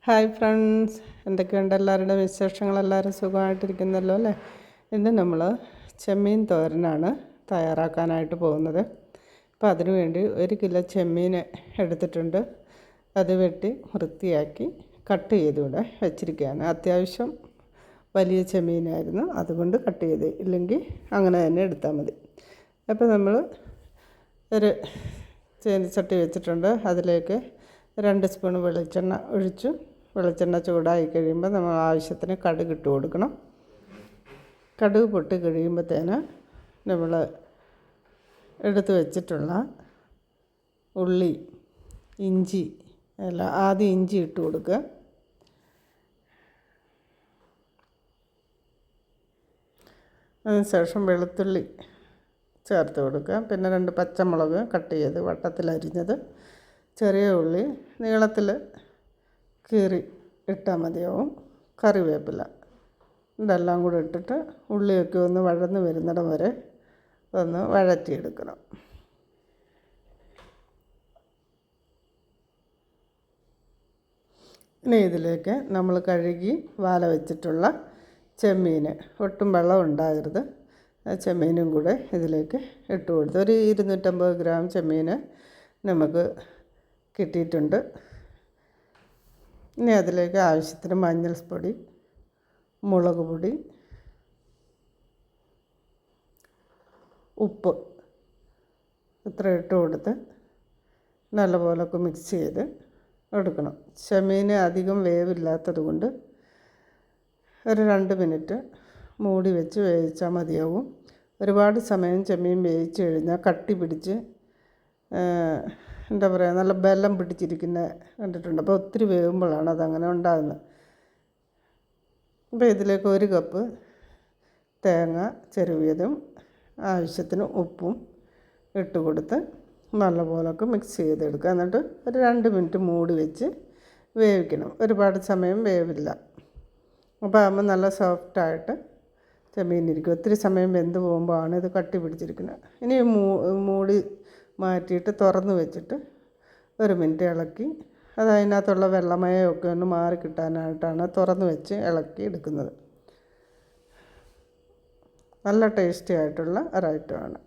Hi friends, എന്തൊക്കെയുണ്ട് എല്ലാവരുടെ വിശേഷങ്ങൾ? എല്ലാവരും സുഖമായിട്ടിരിക്കുന്നല്ലോ അല്ലേ? ഇന്ന് നമ്മൾ ചെമ്മീൻ തോരനാണ് തയ്യാറാക്കാനായിട്ട് പോകുന്നത്. അപ്പോൾ അതിനു വേണ്ടി 1 കിലോ ചെമ്മീൻ എടുത്തിട്ടുണ്ട്. അത് വെട്ടി വൃത്തിയാക്കി കട്ട് ചെയ്തുകൂടെ വെച്ചിരിക്കുകയാണ്. അത്യാവശ്യം വലിയ ചെമ്മീനായിരുന്നു, അതുകൊണ്ട് കട്ട് ചെയ്ത്, ഇല്ലെങ്കിൽ അങ്ങനെ തന്നെ എടുത്താൽ മതി. അപ്പോൾ നമ്മൾ ഒരു ചീനച്ചട്ടി വെച്ചിട്ടുണ്ട്. അതിലേക്ക് 2 സ്പൂൺ വെളിച്ചെണ്ണ ഒഴിച്ചു. വെളിച്ചെണ്ണ ചൂടായി കഴിയുമ്പോൾ നമ്മൾ ആവശ്യത്തിന് കടുക് ഇട്ട് കൊടുക്കണം. കടുക് പൊട്ടി കഴിയുമ്പോഴത്തേന് നമ്മൾ എടുത്ത് വെച്ചിട്ടുള്ള ഉള്ളി, ഇഞ്ചി ആദ്യം ഇഞ്ചി ഇട്ട് കൊടുക്കുക. അതിനുശേഷം വെളുത്തുള്ളി ചേർത്ത് കൊടുക്കുക. പിന്നെ 2 പച്ചമുളക് കട്ട് ചെയ്ത് വട്ടത്തിലരിഞ്ഞത്, ചെറിയ ഉള്ളി നീളത്തിൽ കീറി ഇട്ടാൽ മതിയാവും, കറിവേപ്പില, ഇതെല്ലാം കൂടെ ഇട്ടിട്ട് ഉള്ളിയൊക്കെ ഒന്ന് വഴന്ന് വരുന്നിടം വരെ ഒന്ന് വഴറ്റിയെടുക്കണം. ഇനി ഇതിലേക്ക് നമ്മൾ കഴുകി വാല വെച്ചിട്ടുള്ള ചെമ്മീൻ, ഒട്ടും വെള്ളം ഉണ്ടാകരുത്, ചെമ്മീനും കൂടെ ഇതിലേക്ക് ഇട്ട് കൊടുത്ത് ഒരു 250 ഗ്രാം ചെമ്മീൻ നമുക്ക് കിട്ടിയിട്ടുണ്ട്. ഇനി അതിലേക്ക് ആവശ്യത്തിന് മഞ്ഞൾപ്പൊടി, മുളക് പൊടി, ഉപ്പ് ഇത്ര ഇട്ട് കൊടുത്ത് നല്ലപോലൊക്കെ മിക്സ് ചെയ്ത് എടുക്കണം. ചെമ്മീൻ അധികം വേവില്ലാത്തത് കൊണ്ട് ഒരു 2 മിനിറ്റ് മൂടി വെച്ച് വേവിച്ചാൽ മതിയാവും. ഒരുപാട് സമയം ചെമ്മീൻ വേവിച്ച് കഴിഞ്ഞാൽ കട്ടി പിടിച്ച് എന്താ പറയുക, നല്ല ബലം പിടിച്ചിരിക്കുന്ന കണ്ടിട്ടുണ്ട്. അപ്പോൾ ഒത്തിരി വേകുമ്പോഴാണ് അതങ്ങനെ ഉണ്ടാകുന്നത്. അപ്പോൾ ഇതിലേക്ക് 1 കപ്പ് തേങ്ങ ചെരുവിയതും ആവശ്യത്തിന് ഉപ്പും ഇട്ട് കൊടുത്ത് നല്ലപോലൊക്കെ മിക്സ് ചെയ്തെടുക്കുക. എന്നിട്ട് ഒരു 2 മിനിറ്റ് മൂടി വെച്ച് വേവിക്കണം. ഒരുപാട് സമയം വേവില്ല. അപ്പോൾ ആകുമ്പോൾ നല്ല സോഫ്റ്റായിട്ട് ചെമ്മീനിരിക്കും. ഒത്തിരി സമയം വെന്ത് പോകുമ്പോഴാണ് ഇത് കട്ടി പിടിച്ചിരിക്കുന്നത്. ഇനി മൂടി മാറ്റിയിട്ട് തുറന്ന് വെച്ചിട്ട് 1 മിനിറ്റ് ഇളക്കി, അത് അതിനകത്തുള്ള വെള്ളമയമൊക്കെ ഒന്ന് മാറി കിട്ടാനായിട്ടാണ് തുറന്ന് വെച്ച് ഇളക്കി എടുക്കുന്നത്. നല്ല ടേസ്റ്റി ആയിട്ടുള്ള ഒരൈറ്റമാണ്.